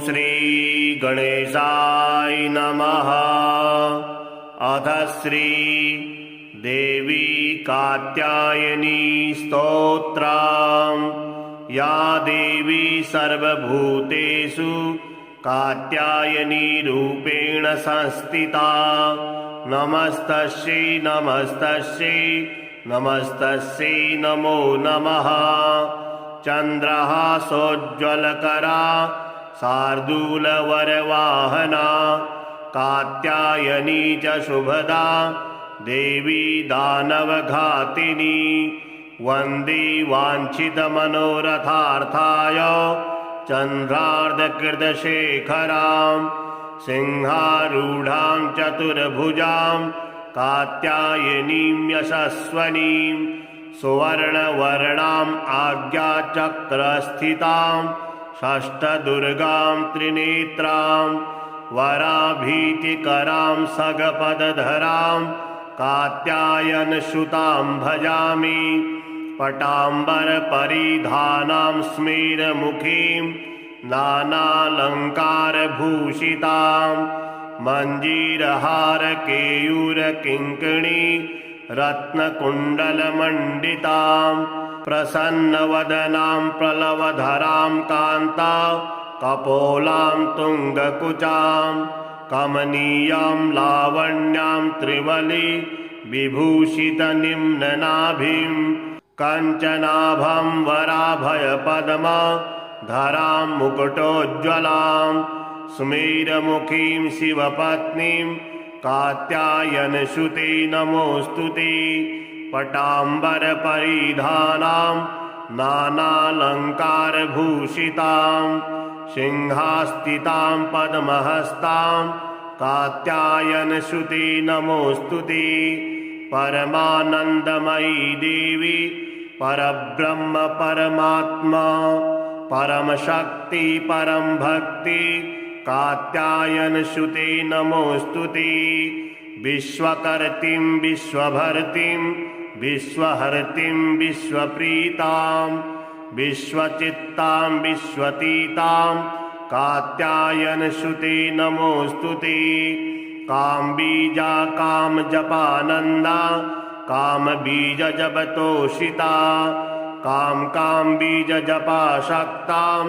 श्री गणेशाय नमः। अथ श्री देवी कात्यायनी स्तोत्रम्। या देवी सर्वभूतेषु कात्यायनी रूपेण संस्थिता। नमस्तस्यै नमस्तस्यै नमस्तस्यै नमो नमः। चन्द्रः सोज्ज्वलकरा शार्दूलवरवाहना कात्यायनी च शुभदा देवी दानवघातिनी। वन्दे वाञ्छितमनोरथार्थाय चन्द्रार्धकृतशेखरां सिंहारूढां चतुर्भुजां कात्यायनीं यशस्वनीं। सुवर्णवर्णाम् आज्ञाचक्रस्थितां षष्ठदुर्गां त्रिनेत्रां वराभीतिकरां सगपदधरां कात्यायनसुतां भजामि। पटाम्बरपरिधानां स्मेरमुखीं नानालङ्कारभूषितां मञ्जीरहारकेयूरकिङ्किणी रत्नकुण्डलमण्डितां प्रसन्नवदनां प्लवधरां कान्ता कपोलां तुङ्गकुचां कमनीयां लावण्यां त्रिवली विभूषितनिम्ननाभिं कञ्चनाभं वराभयपद्मा धरां मुकुटोज्ज्वलां स्मेरमुखीं शिवपत्नीं कात्यायनसुते नमोऽस्तुते। पटाम्बरपरिधानां नानालङ्कारभूषितां सिंहास्थितां पद्महस्तां कात्यायनसुते नमोऽस्तुते। परमानन्दमयी देवी परब्रह्म परमात्मा परमशक्ति परं भक्ति कात्यायनसुते नमोऽस्तुते। विश्वकर्तीं विश्वभर्तीं विश्वहर्तीं विश्वप्रीतां विश्वचित्तां विश्वतीतां कात्यायनसुते नमोऽस्तुते। कामबीजा कामजपानन्दा कामबीजजपतोषिता कामबीजजपाशक्तां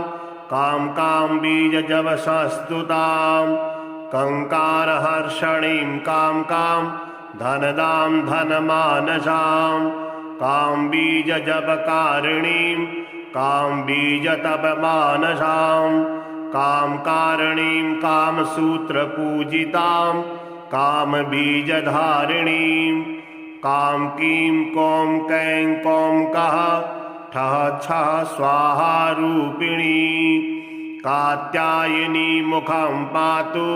कामबीजजपसस्तुतां कङ्कारहर्षणीं कां धनदां धनमानसां कामबीजजपकारिणीं कामबीजतपमानसां कामकारिणीं कामसूत्रपूजितां कामबीजधारिणीं कामकीं कौं कैं कौं कः ठः छः स्वाहा रूपिणी। कात्यायनी मुखं पातु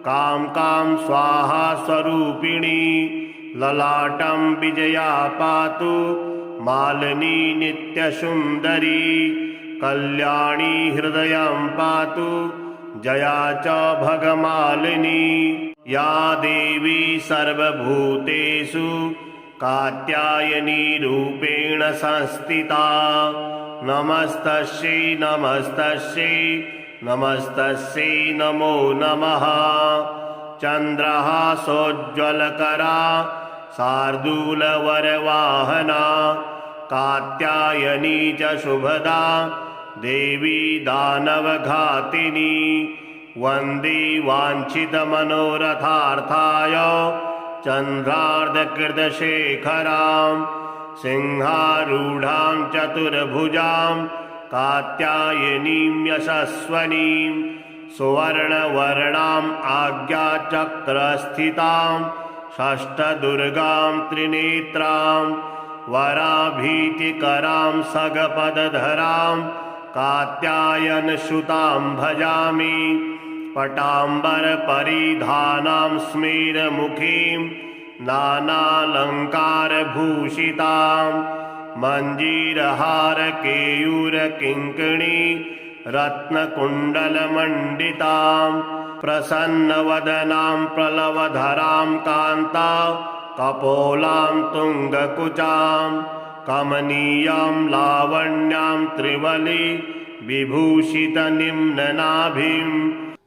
कां स्वाहा स्वरूपिणी। ललाटं विजया पातु मालिनी नित्यसुन्दरी। कल्याणी हृदयं पातु जया च भगमालिनी। या देवी सर्वभूतेषु कात्यायनी रूपेण संस्थिता। नमस्तस्यै नमस्तस्यै नमस्तस्यै नमो नमः। चन्द्रः सोज्ज्वलकरा शार्दूलवरवाहना कात्यायनी च शुभदा देवी दानवघातिनी। वन्दे वाञ्छितमनोरथार्थाय चन्द्रार्धकृतशेखरां सिंहारूढां चतुर्भुजां कात्यायनीं यशस्वनीं। सुवर्णवर्णाम् आज्ञाचक्रस्थितां षष्ठदुर्गां त्रिनेत्रां वराभीतिकरां सगपदधरां कात्यायनसुतां भजामि। पटाम्बरपरिधानां स्मेरमुखीं नानालङ्कारभूषितां मञ्जीरहारकेयूरकिङ्किणी रत्नकुण्डलमण्डितां प्रसन्नवदनां प्लवधरां कान्ता कपोलां तुङ्गकुचां कमनीयां लावण्यां त्रिवली विभूषितनिम्ननाभिं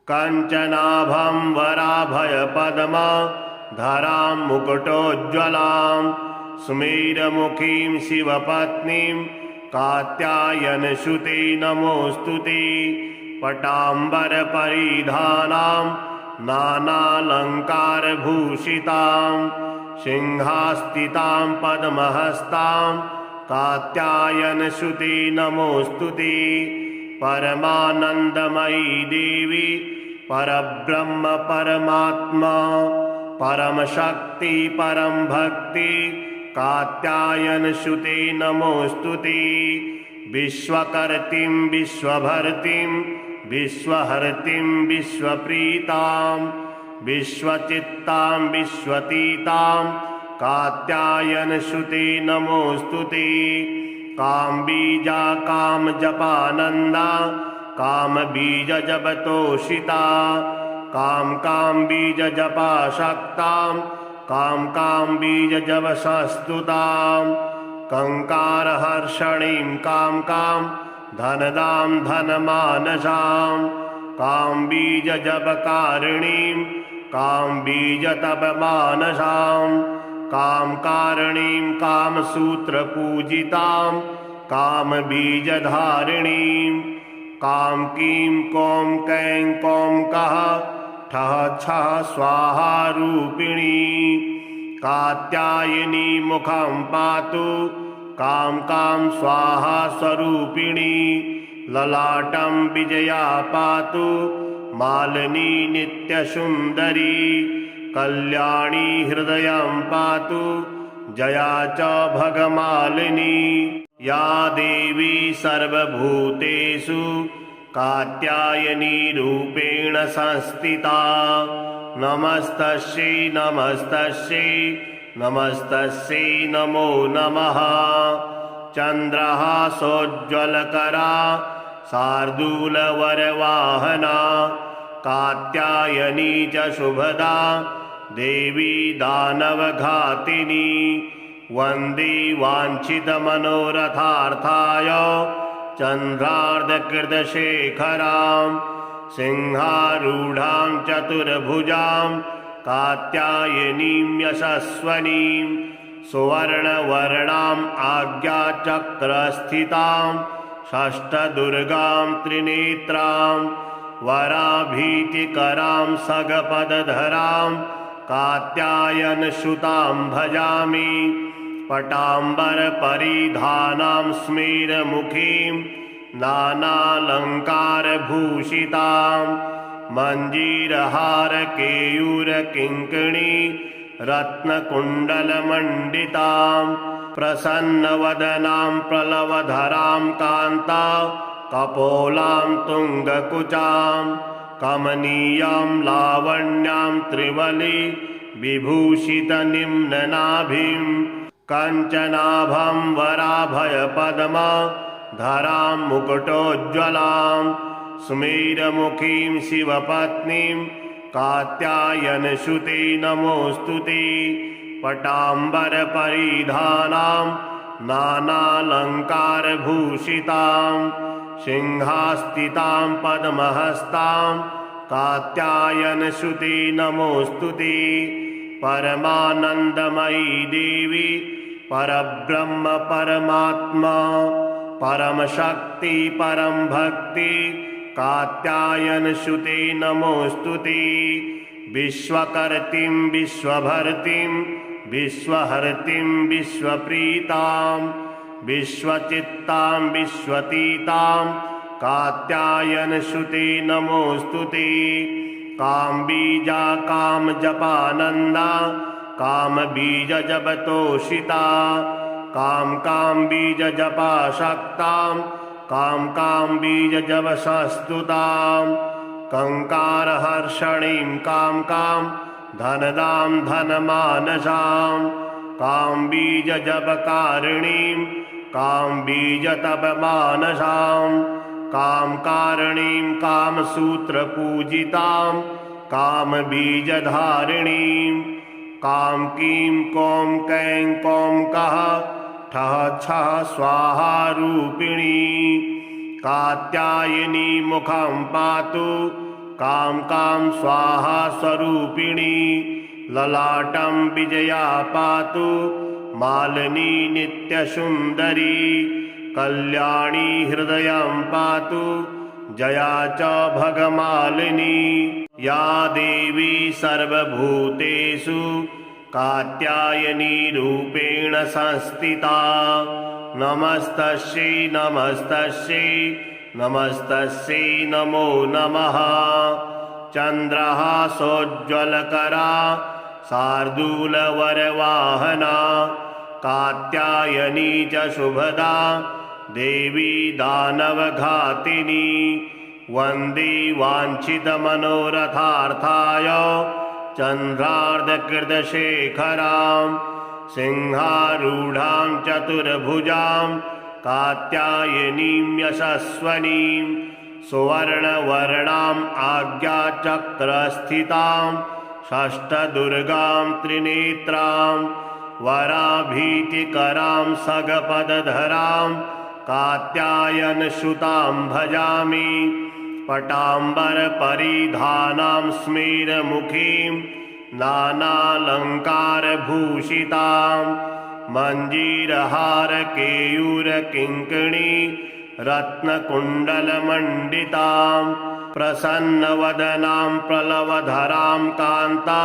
कञ्चनाभं वराभयपद्मधरां मुकुटोज्ज्वलां स्मेरमुखीं शिवपत्नीं कात्यायनसुते नमोऽस्तुते। पटाम्बरपरिधानां नानालङ्कारभूषितां सिंहास्थितां पद्महस्तां कात्यायनसुते नमोऽस्तुते। परमानन्दमयी देवी परब्रह्म परमात्मा परमशक्ति परम भक्ति कात्यायनसुते नमोऽस्तुते। विश्वकर्तीं विश्वभर्तीं विश्वहर्तीं विश्वप्रीतां विश्वचित्तां विश्वतीतां कात्यायनसुते नमोऽस्तुते। कामबीजा कामजपानन्दा कामबीजजपतोषिता कामबीजजपाशक्तां कामबीजजपसस्तुतां कङ्कारहर्षणीं कां धनदां धनमानसां कामबीजजपकारिणीं कामबीजतपमानसां कामकारिणीं कामसूत्रपूजितां कामबीजधारिणीं कामकीं कौं कैं कौं कः ठः छः स्वाहा रूपिणी कात्यायनी मुखं पातु कां स्वाहा स्वरूपिणी ललाटं विजया पातु मालिनी नित्यसुन्दरी कल्याणी हृदयं पातु जया च भगमालिनी। या देवी सर्वभूतेषु कात्यायनी रूपेण संस्थिता नमस्तस्यै नमस्तस्यै नमस्तस्यै नमो नमः। चन्द्रः सोज्ज्वलकरा शार्दूलवरवाहना कात्यायनी च शुभदा देवी दानवघातिनी वन्दे वाञ्छितमनोरथार्थाय चन्द्रार्धकृतशेखरां सिंहारूढां चतुर्भुजां कात्यायनीं यशस्वनीं सुवर्णवर्णाम् आज्ञाचक्रस्थितां षष्ठदुर्गां त्रिनेत्रां वराभीतिकरां सगपदधरां कात्यायनसुतां भजामि। पटाम्बरपरिधानां स्मेरमुखीं नानालङ्कारभूषितां मञ्जीरहारकेयूरकिङ्किणी रत्नकुण्डलमण्डितां प्रसन्नवदनां प्लवधरां कान्ता कपोलां तुङ्गकुचां कमनीयां लावण्यां त्रिवली विभूषितनिम्ननाभिं कञ्चनाभं वराभयपद्मधरां मुकुटोज्ज्वलां स्मेरमुखीं शिवपत्नीं कात्यायनसुते नमोऽस्तुते। पटाम्बरपरिधानां नानालङ्कारभूषितां सिंहास्थितां पद्महस्तां कात्यायनसुते नमोऽस्तुते। परमानन्दमयी देवी परब्रह्म परमात्मा परमशक्ति परम भक्ति कात्यायनसुते नमोऽस्तुते। विश्वकर्तीं विश्वभर्तीं विश्वहर्तीं विश्वप्रीतां विश्वचित्तां विश्वतीतां कात्यायनसुते नमोऽस्तुते। कामबीजा कामजपानन्दा कामबीजजपतोषिता कामबीजजपाशक्तां कामबीजजपसस्तुतां कङ्कारहर्षणीं कां धनदां धनमानसां कामबीजजपकारिणीं कामबीजतपमानसां कामकारिणीं कामसूत्रपूजितां कामबीजधारिणीं कामकीं कौं कैं कौं कः ठः छः स्वाहा रूपिणी कात्यायनी मुखं पातु कां कां स्वाहा स्वरूपिणी ललाटं विजया पातु मालिनी नित्यसुन्दरी कल्याणी हृदयं पातु जया च भगमालिनी या देवी सर्वभूतेषु कात्यायनी रूपेण संस्थिता नमस्तस्यै नमस्तस्यै नमस्तस्यै नमो नमः। चन्द्रः सोज्ज्वलकरा शार्दूलवरवाहना कात्यायनी च शुभदा देवी दानवघातिनी वन्दे वाञ्छितमनोरथार्थाय चन्द्रार्धकृतशेखरां सिंहारूढां चतुर्भुजां कात्यायनीं यशस्वनीं सुवर्णवर्णाम् आज्ञाचक्रस्थितां षष्ठदुर्गां त्रिनेत्रां वराभीतिकरां सगपदधरां कात्यायनसुतां भजामि पटाम्बरपरिधानां स्मेरमुखीं नानालङ्कारभूषितां मञ्जीरहारकेयूरकिङ्किणी रत्नकुण्डलमण्डितां प्रसन्नवदनां प्रलवधरां कान्ता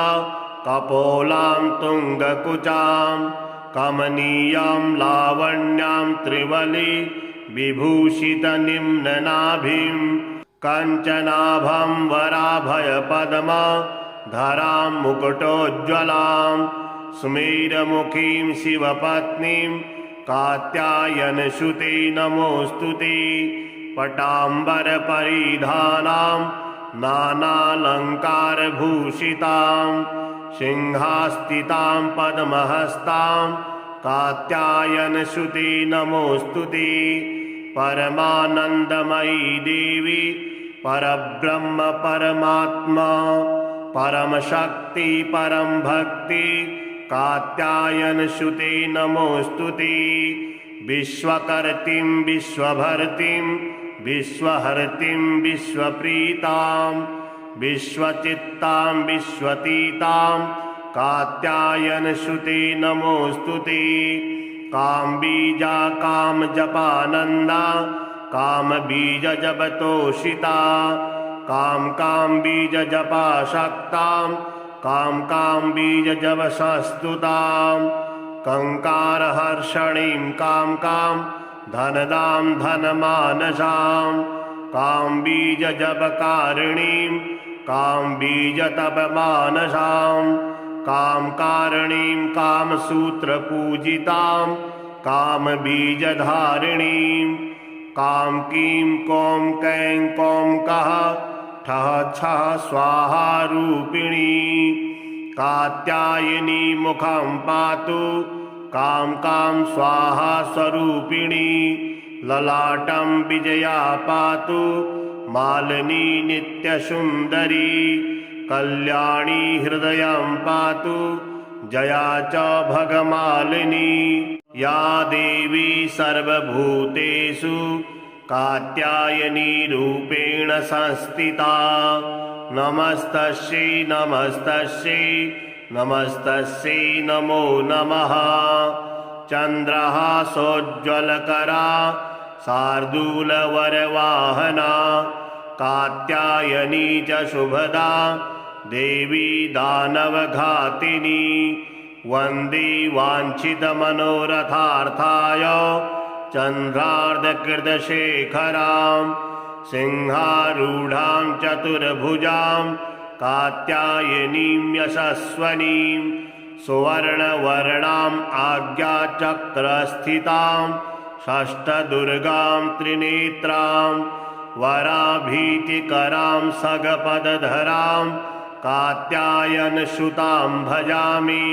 कपोलां तुङ्गकुचां कमनीयां लावण्यां त्रिवली विभूषितनिम्ननाभिं कञ्चनाभं वराभयपद्मा धरां मुकुटोज्ज्वलां स्मेरमुखीं शिवपत्नीं कात्यायनसुते नमोऽस्तुते पटाम्बरपरिधानां नानालङ्कारभूषितां सिंहास्थितां पद्महस्तां कात्यायनसुते नमोऽस्तुते परमानन्दमयी देवी परब्रह्म परमात्मा परमशक्ति परं भक्ति कात्यायनसुते नमोऽस्तुते विश्वकर्तीं विश्वभर्तीं विश्वहर्तीं विश्वप्रीतां विश्वचित्तां विश्वतीतां कात्यायनसुते नमोऽस्तुते कामबीजा कामजपानन्दा कामबीजजपतोषिता कामबीजजपाशक्तां कामबीजजपसस्तुतां कङ्कारहर्षणीं कां धनदां धनमानसां कामबीजजपकारिणीं कामबीजतपमानसां कामकारिणीं कामसूत्रपूजितां कामबीजधारिणीं कामकीं कौं कैं कौं कः ठः छः स्वाहा रूपिणी कात्यायनी मुखं पातु कां स्वाहा स्वरूपिणी ललाटं विजया पातु मालिनी नित्यसुन्दरी कल्याणी हृदयं पातु जया च भगमालिनी या देवी सर्वभूतेषु कात्यायनी रूपेण संस्थिता नमस्तस्यै नमस्तस्यै नमस्तस्यै नमो नमः। चन्द्रः सोज्ज्वलकरा शार्दूलवरवाहना कात्यायनी च शुभदा देवी दानवघातिनी वन्दे वाञ्छितमनोरथार्थाय चन्द्रार्धकृतशेखरां सिंहारूढां चतुर्भुजां कात्यायनीं यशस्वनीं सुवर्णवर्णाम् आज्ञाचक्रस्थितां षष्ठदुर्गां त्रिनेत्रां वराभीतिकरां सगपदधरां कात्यायनसुतां भजामि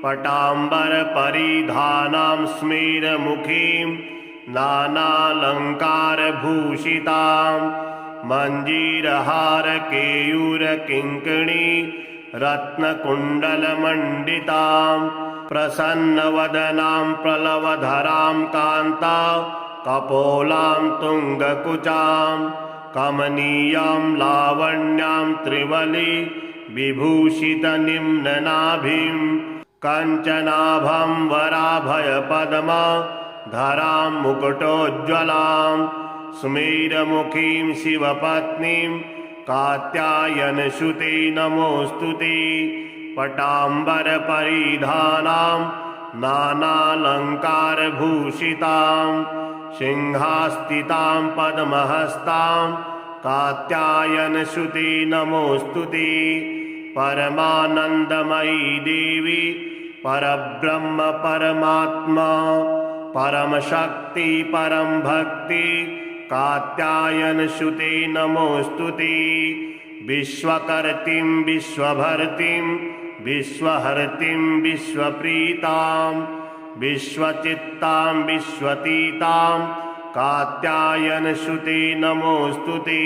पटाम्बरपरिधानां स्मेरमुखीं नानालङ्कारभूषितां मञ्जीरहारकेयूरकिङ्किणी रत्नकुण्डलमण्डितां प्रसन्नवदनां प्रलवधरां कान्ता कपोलां तुङ्गकुचां कमनीयां लावण्यां त्रिवली विभूषितनिम्ननाभिं कञ्चनाभं वराभयपद्मधरां मुकुटोज्ज्वलां स्मेरमुखीं शिवपत्नीं कात्यायनसुते नमोऽस्तु ते पटाम्बरपरिधानां नानालङ्कारभूषितां सिंहास्थितां पद्महस्तां कात्यायनसुते नमोऽस्तु ते परमानन्दमयी देवी परब्रह्म परमात्मा परमशक्ति परं भक्ति कात्यायनसुते नमोऽस्तु ते विश्वकर्तीं विश्वभर्तीं विश्वहर्तीं विश्वप्रीतां विश्वचित्तां विश्वतीतां कात्यायनसुते नमोऽस्तु ते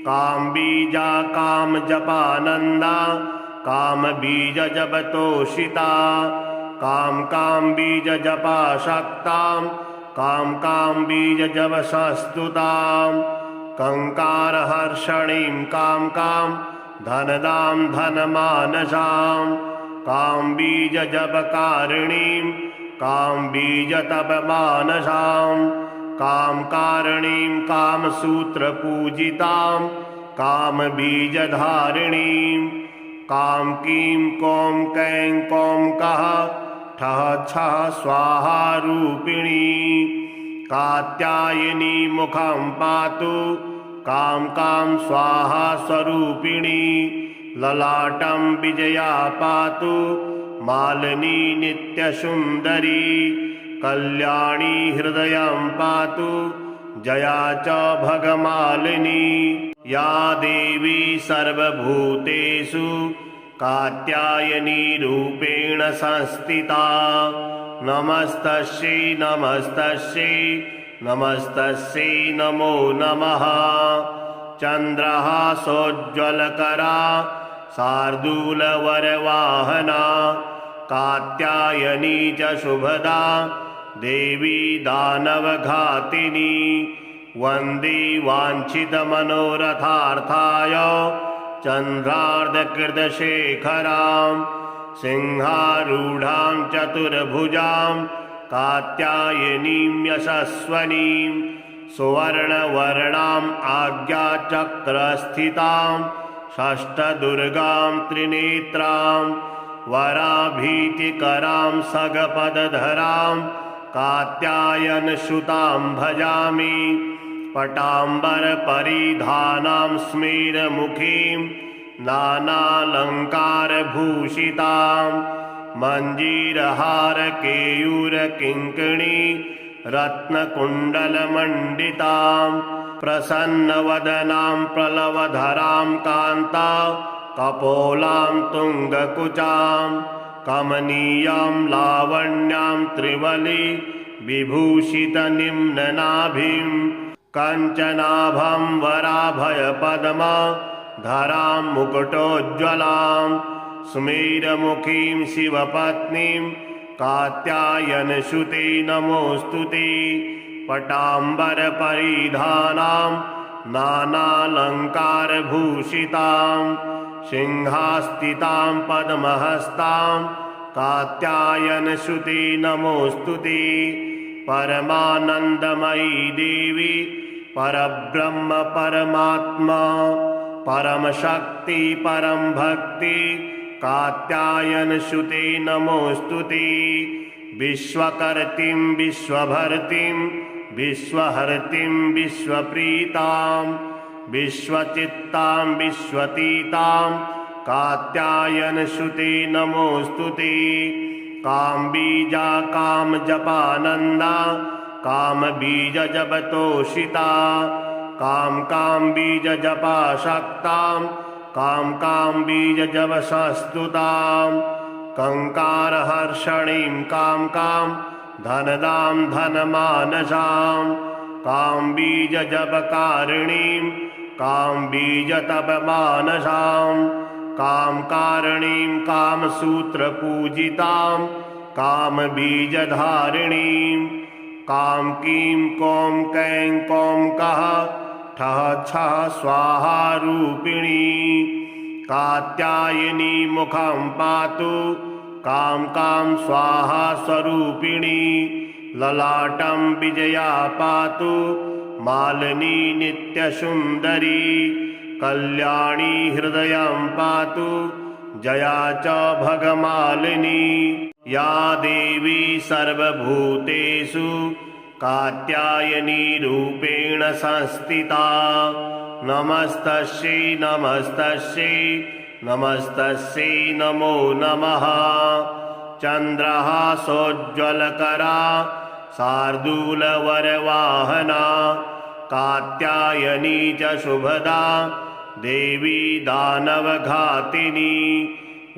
कामबीजा कामजपानन्दा कामबीजजपतोषिता कामबीजजपाशक्तां कामबीजजपसस्तुतां कङ्कारहर्षणीं कां धनदां धनमानसां कामबीजजपकारिणीं कामबीजतपमानसां कामकारिणीं कामसूत्रपूजितां कामबीजधारिणीं कामकीं कौं कैं कौं कः ठः छः स्वाहा रूपिणी कात्यायनी मुखं पातु कां स्वाहा स्वरूपिणी ललाटं विजया पातु मालिनी नित्यसुन्दरी कल्याणी हृदयं पातु जया च भगमालिनी या देवी सर्वभूतेषु कात्यायनी रूपेण संस्थिता नमस्तस्यै नमस्तस्यै नमस्तस्यै नमो नमः चन्द्रः सोज्ज्वलकरा शार्दूलवरवाहना कात्यायनी च शुभदा देवी दानवघातिनी वन्दे वाञ्छितमनोरथार्थाय चन्द्रार्धकृतशेखरां सिंहारूढां चतुर्भुजां कात्यायनीं यशस्वनीं सुवर्णवर्णाम् आज्ञाचक्रस्थितां षष्ठदुर्गां त्रिनेत्रां वराभीतिकरां सगपदधरां कात्यायनसुतां भजामि पटाम्बरपरिधानां स्मेरमुखीं नानालङ्कारभूषितां मञ्जीरहारकेयूरकिङ्किणी रत्नकुण्डलमण्डितां प्रसन्नवदनां प्लवधरां कान्ता कपोलां तुङ्गकुचां कमनीयां लावण्यां त्रिवली विभूषितनिम्ननाभिं कञ्चनाभं वराभयपद्मधरां मुकुटोज्ज्वलां स्मेरमुखीं शिवपत्नीं कात्यायनसुते नमोऽस्तु ते पटाम्बरपरिधानां नानालङ्कारभूषितां सिंहास्थितां पद्महस्तां कात्यायनसुते नमोऽस्तु ते परमानन्दमयी देवी परब्रह्म परमात्मा परमशक्ति परं भक्ति कात्यायनसुते नमोऽस्तु ते विश्वकर्तीं विश्वभर्तीं विश्वहर्तीं विश्वप्रीतां विश्वचित्तां विश्वतीतां कात्यायनसुते नमोऽस्तु ते कामबीजा कामजपानन्दा कामबीजजपतोषिता कामबीजजपाशक्तां कामबीजजपसस्तुतां कङ्कारहर्षणीं कां धनदां धनमानसां कामबीजजपकारिणीं कामबीजतपमानसां कामकारिणीं कामसूत्रपूजितां कामबीजधारिणीं कां कीं कौं कैं कौं कः ठः छः स्वाहा रूपिणी कात्यायनी मुखं पातु कां कां स्वाहा स्वरूपिणी ललाटं विजया पातु मालिनी नित्यसुन्दरी कल्याणी हृदयं पातु जया च भगमालिनी या देवी सर्वभूतेषु कात्यायनी रूपेण संस्थिता नमस्तस्यै नमस्तस्यै नमस्तस्यै नमो नमः चन्द्रः सोज्ज्वलकरा शार्दूलवरवाहना कात्यायनी च शुभदा देवी दानवघातिनी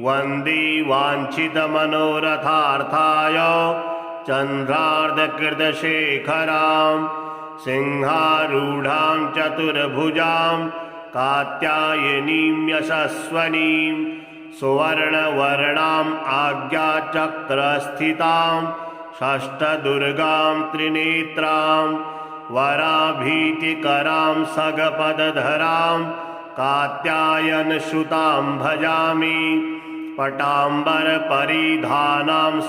वन्दे वाञ्छितमनोरथार्थाय चन्द्रार्धकृतशेखरां सिंहारूढां चतुर्भुजां कात्यायनीं यशस्वनीं सुवर्णवर्णाम् आज्ञाचक्रस्थितां षष्ठदुर्गां त्रिनेत्रां वराभीतिकरां सगपदधरां कात्यायनसुतां भजामि पटाम्बरपरिधानां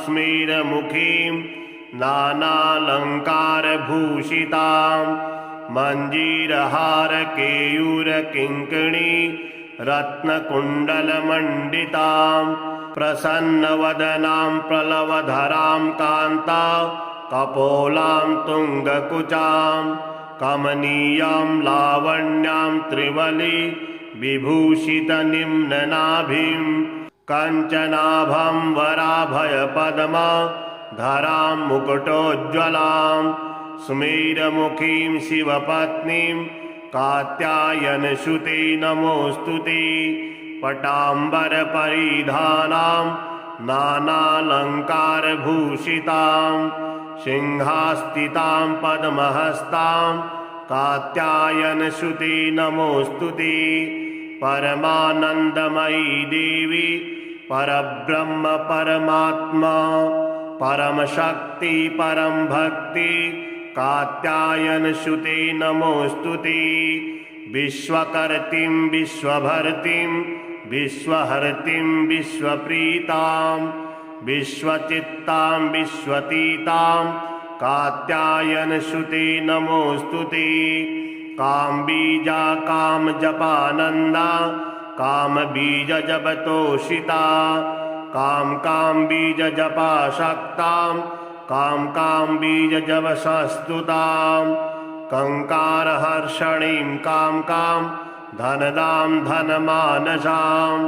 स्मेरमुखीं नानालङ्कारभूषितां मञ्जीरहारकेयूरकिङ्किणी रत्नकुण्डलमण्डितां प्रसन्नवदनां प्रलवधरां कान्ता कपोलां तुङ्गकुचां कमनीयां लावण्यां त्रिवली विभूषितनिम्ननाभिं कञ्चनाभं वराभयपद्मा धरां मुकुटोज्ज्वलां स्मेरमुखीं शिवपत्नीं कात्यायनसुते नमोऽस्तुते पटाम्बरपरिधानां नानालङ्कारभूषितां सिंहास्थितां पद्महस्तां कात्यायनसुते नमोऽस्तुते परमानन्दमयी देवी परब्रह्म परमात्मा परमशक्ति परं भक्ति कात्यायनसुते नमोऽस्तुते विश्वकर्तीं विश्वभर्तीं विश्वहर्तीं विश्वप्रीतां विश्वचित्तां विश्वतीतां कात्यायनसुते नमोऽस्तुते कामबीजा कामजपानन्दा कामबीजजपतोषिता कामबीजजपाशक्तां कामबीजजपसस्तुतां कङ्कारहर्षणीं कां धनदां धनमानसां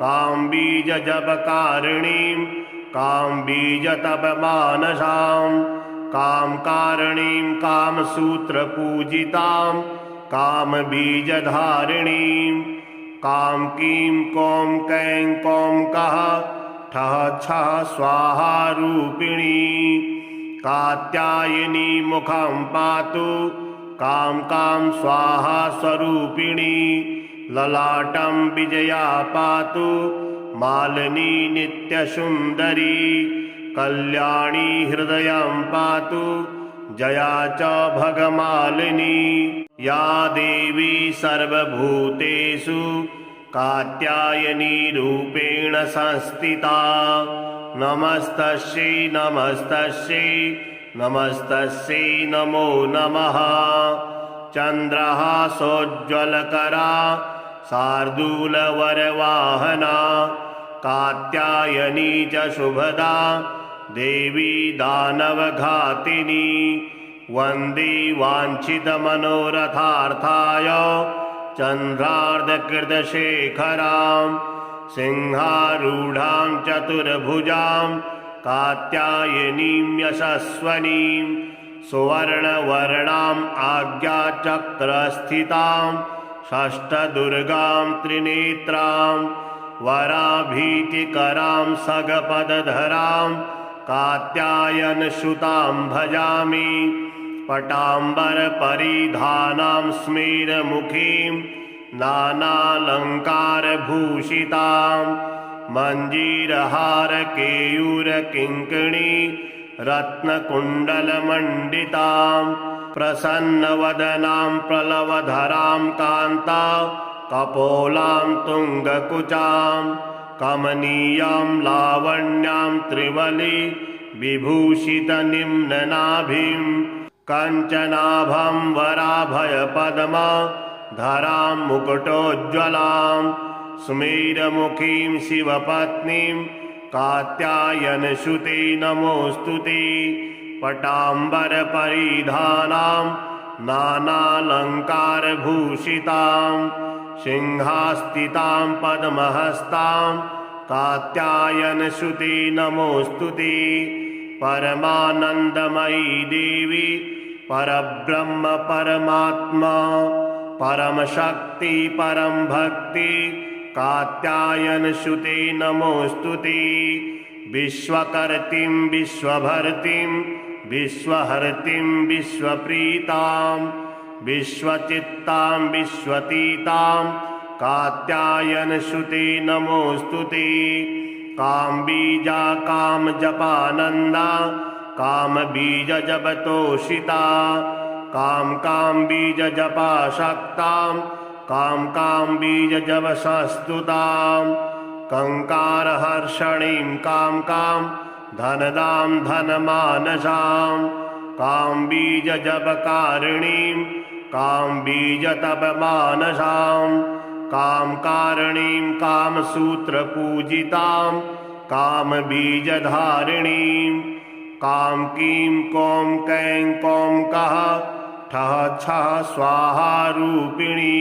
कामबीजजपकारिणीं कामबीजतपमानसां कामकारिणीं कामसूत्रपूजितां कामबीजधारिणीं कां कीं कौं कैं कौं कः ठः छः स्वाहा रूपिणी कात्यायनी मुखं पातु कां कां स्वाहा स्वरूपिणी ललाटं विजया पातु मालिनी नित्यसुन्दरी कल्याणी हृदयं पातु जया च भगमालिनी या देवी सर्वभूतेषु कात्यायनी रूपेण संस्थिता नमस्तस्यै नमस्तस्यै नमस्तस्यै नमो नमः चन्द्रः सोज्ज्वलकरा शार्दूलवरवाहना कात्यायनी च शुभदा देवी दानवघातिनी वन्दे वाञ्छितमनोरथार्थाय चन्द्रार्धकृतशेखरां सिंहारूढां चतुर्भुजां कात्यायनीं यशस्वनीं सुवर्णवर्णाम् आज्ञाचक्रस्थितां षष्ठदुर्गां त्रिनेत्रां वराभीतिकरां सगपदधरां कात्यायनसुतां भजामि पटाम्बरपरिधानां स्मेरमुखीं नानालङ्कारभूषितां मञ्जीरहारकेयूरकिङ्किणी रत्नकुण्डलमण्डितां प्रसन्नवदनां प्लवधरां कान्तां कपोलां तुङ्गकुचां कमनीयां लावण्यां त्रिवली विभूषितनिम्ननाभिं कञ्चनाभं वराभयपद्मा धरां मुकुटोज्ज्वलां स्मेरमुखीं शिवपत्नीं कात्यायनसुते नमोऽस्तुते पटाम्बरपरिधानां नानालङ्कारभूषितां सिंहास्थितां पद्महस्तां कात्यायनसुते नमोऽस्तुते परमानन्दमयी देवी परब्रह्म परमात्मा परमशक्ति परम भक्ति कात्यायनसुते नमोऽस्तुते विश्वकर्तीं विश्वभर्तीं विश्वहर्तीं विश्वप्रीतां विश्वचित्तां विश्वतीतां कात्यायनसुते नमोऽस्तुते कामबीजा कामजपानन्दा कामबीजजपतोषिता कामबीजजपाशक्तां कामबीजजपसस्तुतां कङ्कारहर्षणीं कां धनदां धनमानसां कामबीजजपकारिणीं कामबीजतपमानसां कामकारिणीं कामसूत्रपूजितां कामबीजधारिणीं कामकीं कौं कैं कौं कः ठः छः स्वाहा रूपिणी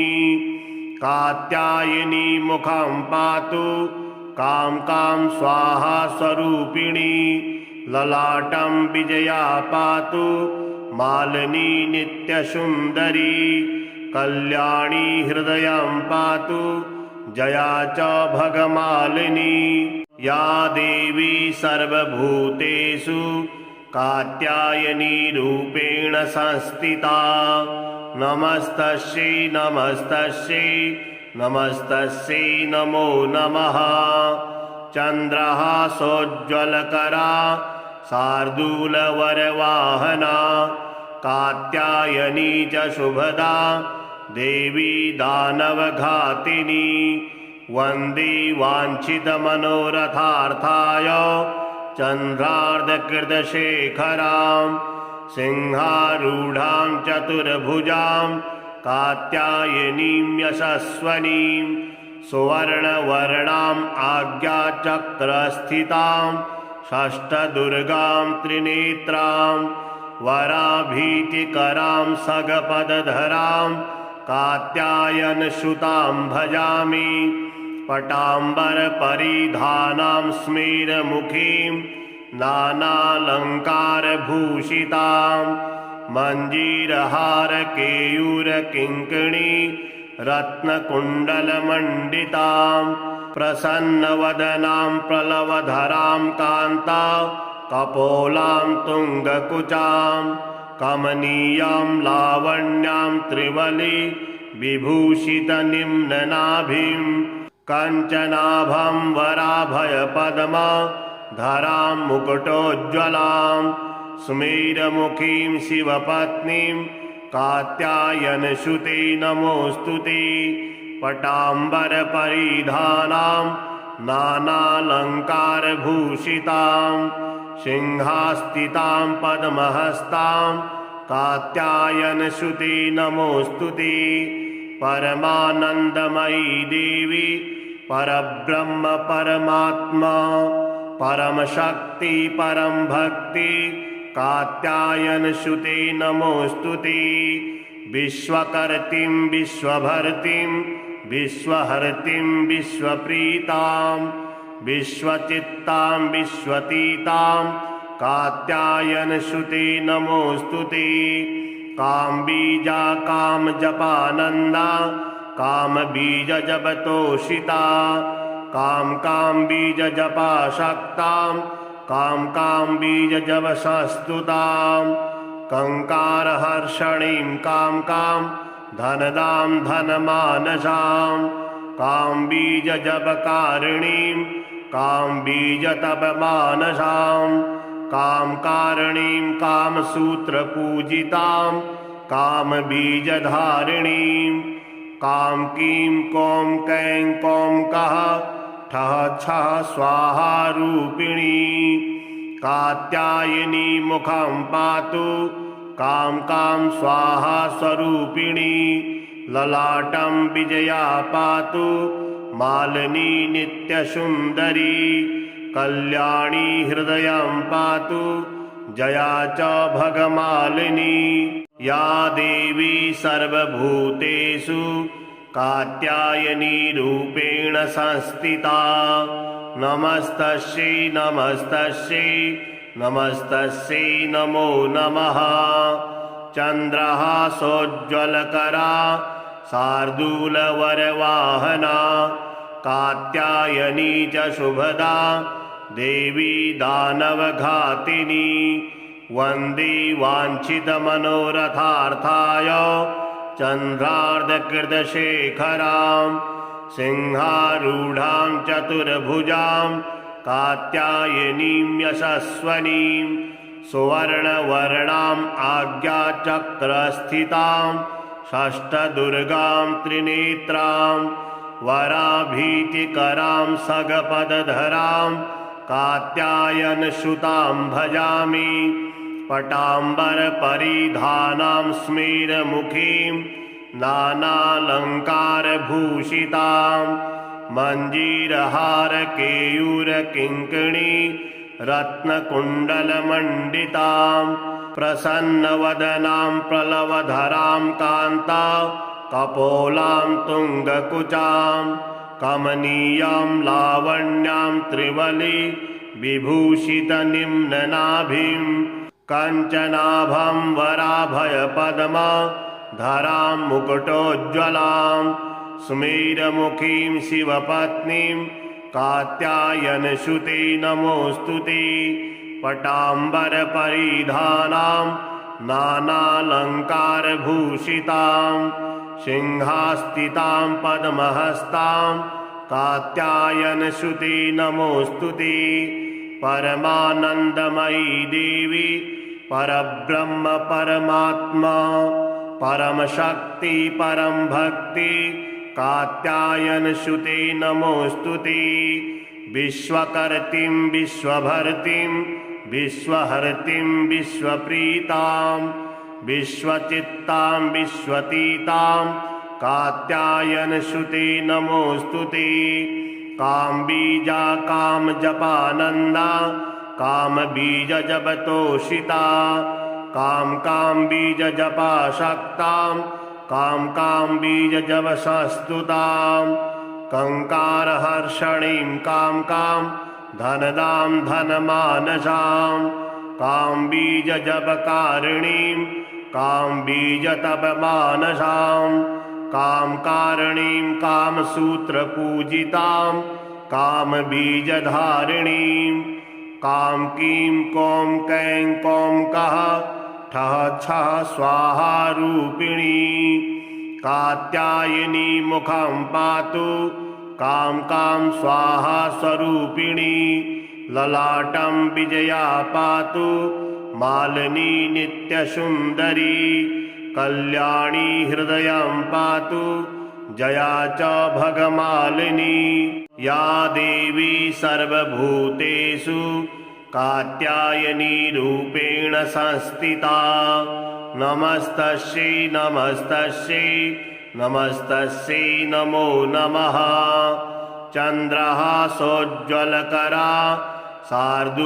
कात्यायनी मुखं पातु कां स्वाहा स्वरूपिणी ललाटं विजया पातु मालिनी नित्यसुन्दरी कल्याणी हृदयं पातु जया च भगमालिनी या देवी सर्वभूतेषु कात्यायनी रूपेण संस्थिता नमस्तस्यै नमस्तस्यै नमस्तस्यै नमो नमः चन्द्रः सोज्ज्वलकरा शार्दूलवरवाहना कात्यायनी च शुभदा देवी दानवघातिनी वन्दे वाञ्छितमनोरथार्थाय चन्द्रार्धकृतशेखरां सिंहारूढां चतुर्भुजां कात्यायनीं यशस्वनीं सुवर्णवर्णाम् आज्ञाचक्रस्थितां षष्ठदुर्गां त्रिनेत्रां वराभीतिकरां सगपदधरां कात्यायनसुतां भजामि पटाम्बरपरिधानां स्मेरमुखीं नानालङ्कारभूषितां मञ्जीरहारकेयूरकिङ्किणी रत्नकुण्डलमण्डितां प्रसन्नवदनां प्लवधरां कान्तां कपोलां तुङ्गकुचां कमनीयां लावण्यां त्रिवली विभूषितनिम्ननाभिं कञ्चनाभं वराभयपद्मा धरां मुकुटोज्ज्वलां स्मेरमुखीं शिवपत्नीं कात्यायनसुते नमोऽस्तुते पटाम्बरपरिधानां नानालङ्कारभूषितां सिंहास्थितां पद्महस्तां कात्यायनसुते नमोऽस्तुते परमानन्दमयी देवी परब्रह्म परमात्मा परमशक्ति परम भक्ति कात्यायनसुते नमोऽस्तुते विश्वकर्तीं विश्वभर्तीं विश्वहर्तीं विश्वप्रीतां विश्वचित्तां विश्वतीतां कात्यायनसुते नमोऽस्तुते कामबीजा कामजपानन्दा कामबीजजपतोषिता कामबीजजपाशक्तां कामबीजजपसस्तुतां कङ्कारहर्षणीं कां धनदां धनमानसां कामबीजजपकारिणीं कामबीजतपमानसां कामकारणीं कामसूत्रपूजितां कामबीजधारिणीं कामकीं कौं कैं कौं कः ठः छः स्वाहा रूपिणी कात्यायनी मुखं पातु कां कां स्वाहा स्वरूपिणी ललाटं विजया पातु मालिनी नित्यसुन्दरी कल्याणी हृदयं पातु जया च भगमालिनी या देवी सर्वभूतेषु कात्यायनी रूपेण संस्थिता नमस्तस्यै नमस्तस्यै नमस्तस्यै नमो नमः चन्द्रहासोज्ज्वलकरा शार्दूलवरवाहना कात्यायनी च शुभदा देवी दानवघातिनी वन्दे वाञ्छितमनोरथार्थाय चन्द्रार्धकृतशेखरां सिंहारूढां चतुर्भुजां कात्यायनीं यशस्वनीं सुवर्णवर्णाम् आज्ञाचक्रस्थितां षष्ठदुर्गां त्रिनेत्रां वराभीतिकरां सगपदधरां कात्यायनसुतां भजामि पटाम्बरपरिधानां स्मेरमुखीं नानालङ्कारभूषितां मञ्जीरहारकेयूरकिङ्किणी रत्नकुण्डलमण्डितां प्रसन्नवदनां प्रलवधरां कान्ता कपोलां तुङ्गकुचां कमनीयां लावण्यां त्रिवली विभूषितनिम्ननाभिं कञ्चनाभं वराभयपद्मा धरां मुकुटोज्ज्वलां स्मेरमुखीं शिवपत्नीं कात्यायनसुते नमोऽस्तुते पटाम्बरपरिधानां नानालङ्कारभूषितां सिंहास्थितां पद्महस्तां कात्यायनसुते नमोऽस्तुते परमानन्दमयी देवी परब्रह्म परमात्मा परमशक्ति परं भक्ति कात्यायनसुते नमोऽस्तुते विश्वकर्तीं विश्वभर्तीं विश्वहर्तीं विश्वप्रीतां विश्वचित्तां विश्वतीतां कात्यायनसुते नमोऽस्तुते कामबीजा कामजपानन्दा कामबीजजपतोषिता कामबीजजपाशक्तां कामबीजजपसस्तुतां कङ्कारहर्षणीं कां धनदां धनमानसां कामबीजजपकारिणीं कामबीजतपमानसां कामकारिणीं कामसूत्रपूजितां कामबीजधारिणीं कामकीं कौं कैं कौं कः ठः छः स्वाहा रूपिणी कात्यायनी मुखं पातु कां कां स्वाहा स्वरूपिणी ललाटं विजया पातु मालिनी नित्यसुन्दरी कल्याणी हृदयं पातु जया च भगमालिनी या देवी सर्वभूतेषु कात्यायनी रूपेण संस्थिता नमस्तस्यै नमस्तस्यै नमस्तस्यै नमो नमः चन्द्रहासोज्ज्वलकरा शार्दूलवरवाहना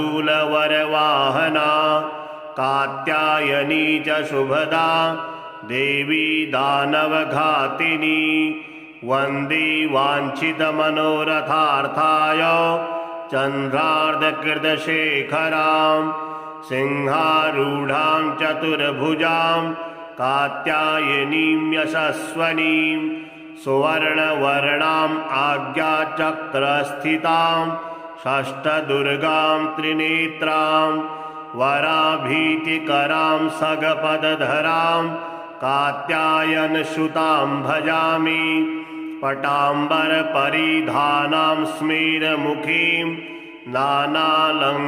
कात्यायनी च शुभदा देवी दानवघातिनी वन्दे वाञ्छितमनोरथार्थाय चन्द्रार्धकृतशेखरां सिंहारूढां चतुर्भुजां कात्यायनीं यशस्वनीं सुवर्णवर्णाम् आज्ञाचक्रस्थितां षष्ठदुर्गां त्रिनेत्रां वराभीतिकरां सगपदधरां कात्यायनसुतां भजामि पटाम्बरपरिधानां स्मेरमुखीं नानालङ्कारभूषितां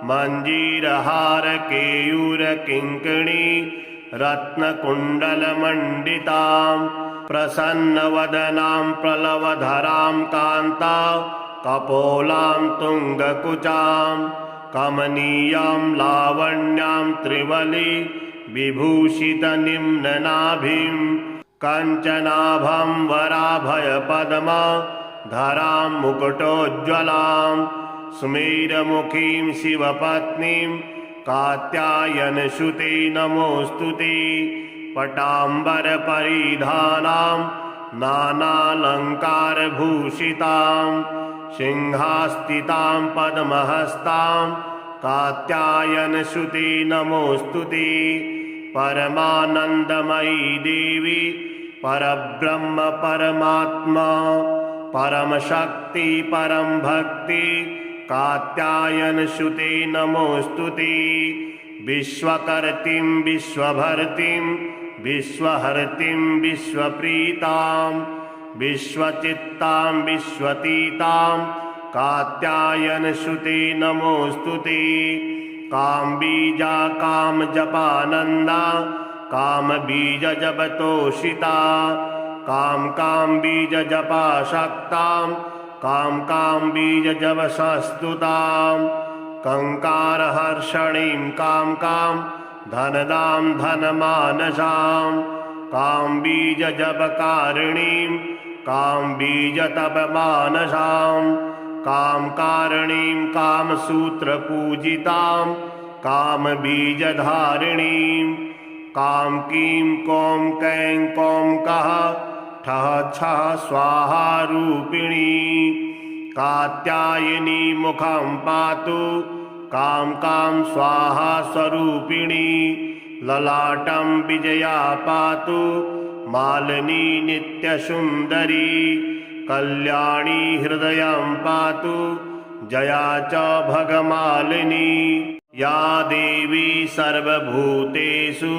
मञ्जीरहारकेयूरकिङ्किणी रत्नकुण्डलमण्डितां प्रसन्नवदनां प्लवधरां कान्ता कपोलां तुङ्गकुचां कमनीयां लावण्यां त्रिवली विभूषितनिम्ननाभिं कञ्चनाभं वराभयपद्मा धरां मुकुटोज्ज्वलां स्मेरमुखीं शिवपत्नीं कात्यायनसुते नमोऽस्तुते पटाम्बरपरिधानां नानालङ्कारभूषितां सिंहास्थितां पद्महस्तां कात्यायनसुते नमोऽस्तुते परमानन्दमयी देवी परब्रह्म परमात्मा परमशक्ति परं भक्ति कात्यायनसुते नमोऽस्तुते विश्वकर्तीं विश्वभर्तीं विश्वहर्तीं विश्वप्रीतां विश्वचित्तां विश्वतीतां कात्यायनसुते नमोऽस्तुते कामबीजा कामजपानन्दा कामबीजजपतोषिता कामबीजजपाशक्तां कामबीजजपसस्तुतां कङ्कारहर्षणीं कां धनदां धनमानसां कामबीजजपकारिणीं कामबीजतपमानसां कामकारिणीं कामसूत्रपूजितां कामबीजधारिणीं कामकीं कौं कैं कौं कः ठः छः स्वाहा रूपिणी कात्यायनी मुखं पातु कां स्वाहा स्वरूपिणी ललाटं विजया पातु मालिनी नित्यसुन्दरी कल्याणी हृदयं पातु जया च भगमालिनी या देवी सर्वभूतेषु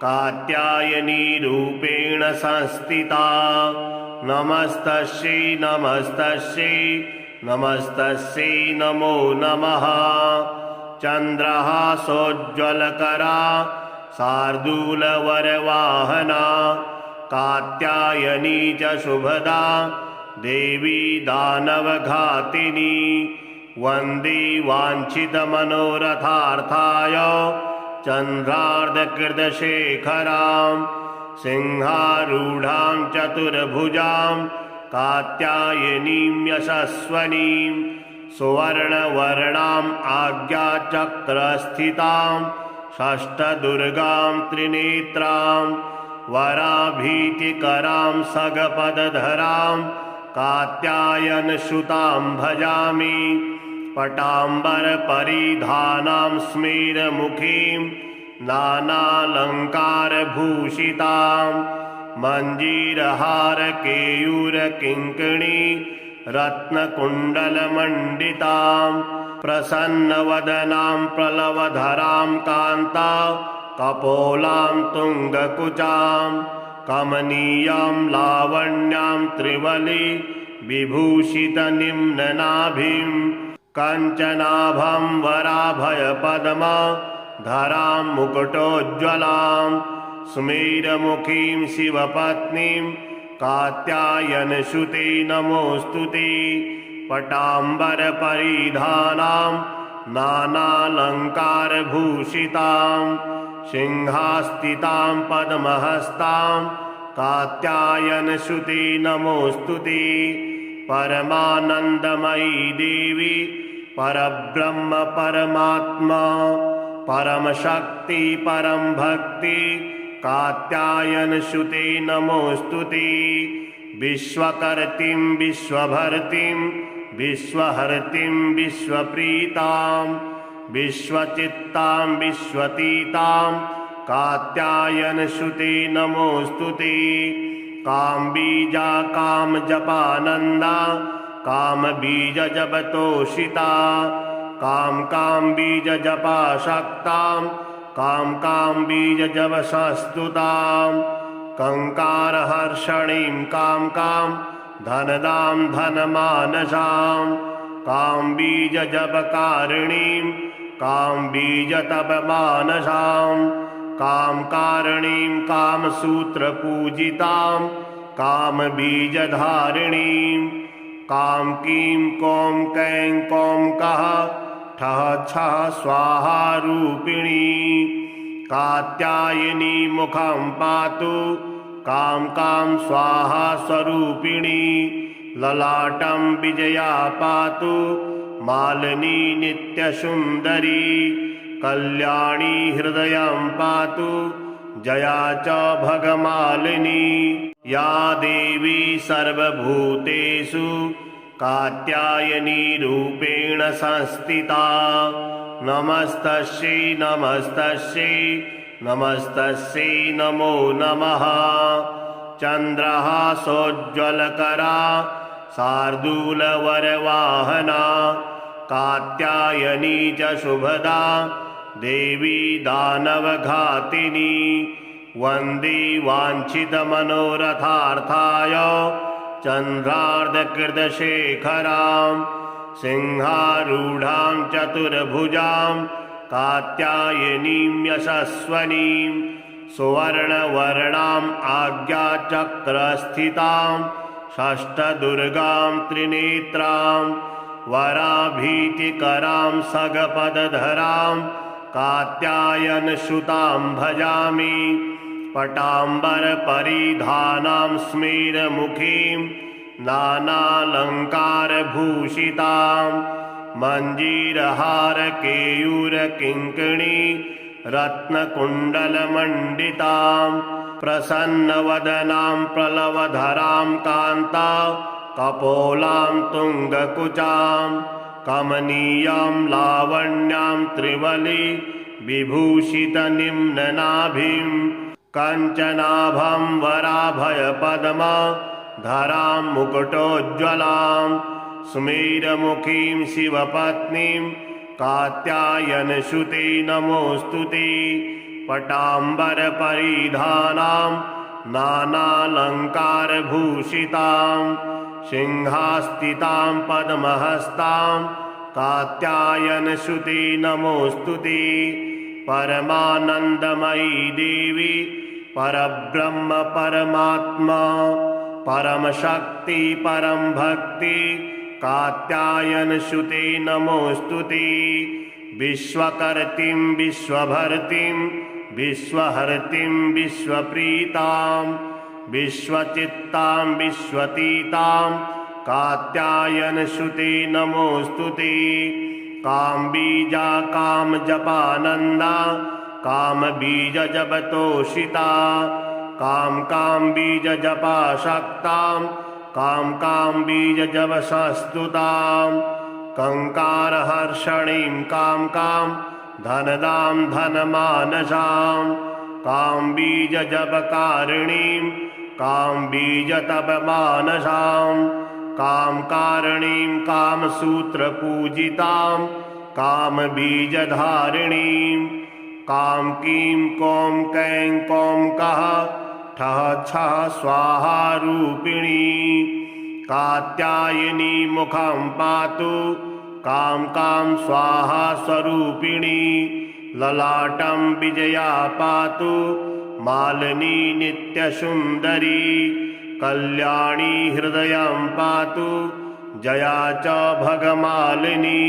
कात्यायनी रूपेण संस्थिता नमस्तस्यै नमस्तस्यै नमस्तस्यै नमो नमः चन्द्रहासोज्ज्वलकरा शार्दूलवरवाहना कात्यायनी च शुभदा देवी दानवघातिनी वन्दे वाञ्छितमनोरथार्थाय चन्द्रार्धकृतशेखरां सिंहारूढां चतुर्भुजां कात्यायनीं यशस्वनीं सुवर्णवर्णाम् आज्ञाचक्रस्थितां षष्ठदुर्गां त्रिनेत्रां वराभीतिकरां सगपदधरां कात्यायनसुतां भजामि पटाम्बरपरिधानां स्मेरमुखीं नानालङ्कारभूषितां मञ्जीरहारकेयूरकिङ्किणी रत्नकुण्डलमण्डितां प्रसन्नवदनां प्लवधरां कान्ता कपोलां तुङ्गकुचां कमनीयां लावण्यां त्रिवली विभूषितनिम्ननाभिं कञ्चनाभं वराभयपद्मा धरां मुकुटोज्ज्वलां स्मेरमुखीं शिवपत्नीं कात्यायनसुते नमोऽस्तुते पटाम्बरपरिधानां नानालङ्कारभूषितां सिंहास्थितां पद्महस्तां कात्यायनसुते नमोऽस्तुते परमानन्दमयी देवी परब्रह्म परमात्मा परमशक्ति परं भक्ति कात्यायनसुते नमोऽस्तुते विश्वकर्तीं विश्वभर्तीं विश्वहर्तीं विश्वप्रीतां विश्वचित्तां विश्वतीतां कात्यायनसुते नमोऽस्तुते कामबीजा कामजपानन्दा कामबीजजपतोषिता कामबीजजपाशक्तां कामबीजजपसस्तुतां कङ्कारहर्षणीं कां धनदां धनमानसां कां बीजजपकारिणीं कां बीजतपमानसां कां कारिणीं कामसूत्रपूजितां कामबीजधारिणीं कां कीं कौं कैं कौं कः ठः छः स्वाहा रूपिणी कात्यायनी मुखं पातु कां कां स्वाहा स्वरूपिणी ललाटं विजया पातु मालिनी नित्यसुन्दरी कल्याणी हृदयं पातु जया च भगमालिनी या देवी सर्वभूतेषु कात्यायनी रूपेण संस्थिता नमस्तस्यै नमस्तस्यै नमस्तस्यै नमो नमः चन्द्रः सोज्ज्वलकरा शार्दूलवरवाहना कात्यायनी च शुभदा देवी दानवघातिनी वन्दे वाञ्छितमनोरथार्थाय चन्द्रार्धकृतशेखरां सिंहारूढां चतुर्भुजां कात्यायनीं यशस्वनीं सुवर्णवर्णाम् आज्ञाचक्रस्थितां षष्ठदुर्गां त्रिनेत्रां वराभीतिकरां सगपदधरां कात्यायनसुतां भजामि पटाम्बरपरिधानां स्मेरमुखीं नानालङ्कारभूषितां मञ्जीरहारकेयूरकिङ्किणी रत्नकुण्डलमण्डितां प्रसन्नवदनां प्लवधरां कान्ता कपोलां तुङ्गकुचां कमनीयां लावण्यां त्रिवली विभूषितनिम्ननाभिं कञ्चनाभं वराभयपद्मा धरां मुकुटोज्ज्वलां स्मेरमुखीं शिवपत्नीं कात्यायनसुते नमोऽस्तुते पटाम्बरपरिधानां नानालङ्कारभूषितां सिंहास्थितां पद्महस्तां कात्यायनसुते नमोऽस्तुते परमानन्दमयी देवी परब्रह्म परमात्मा परमशक्ति परं भक्ति कात्यायनसुते नमोऽस्तुते विश्वकर्तीं विश्वभर्तीं विश्वहर्तीं विश्वप्रीतां विश्वचित्तां विश्वतीतां कात्यायनसुते नमोऽस्तुते कामबीजा कामजपानन्दा कामबीजजपतोषिता कामबीजजपासक्तां कामबीजजपसस्तुतां कङ्कारहर्षणीं कां धनदां धनमानसां कामबीजजपकारिणीं कामबीजतपमानसां कामकारिणीं कामसूत्रपूजितां कामबीजधारिणीं कां कीं कौं कैं कौं कः ठः छः स्वाहा रूपिणी कात्यायनी मुखं पातु कां कां स्वाहा स्वरूपिणी ललाटं विजया पातु मालिनी नित्यसुन्दरी कल्याणी हृदयं पातु जया च भगमालिनी।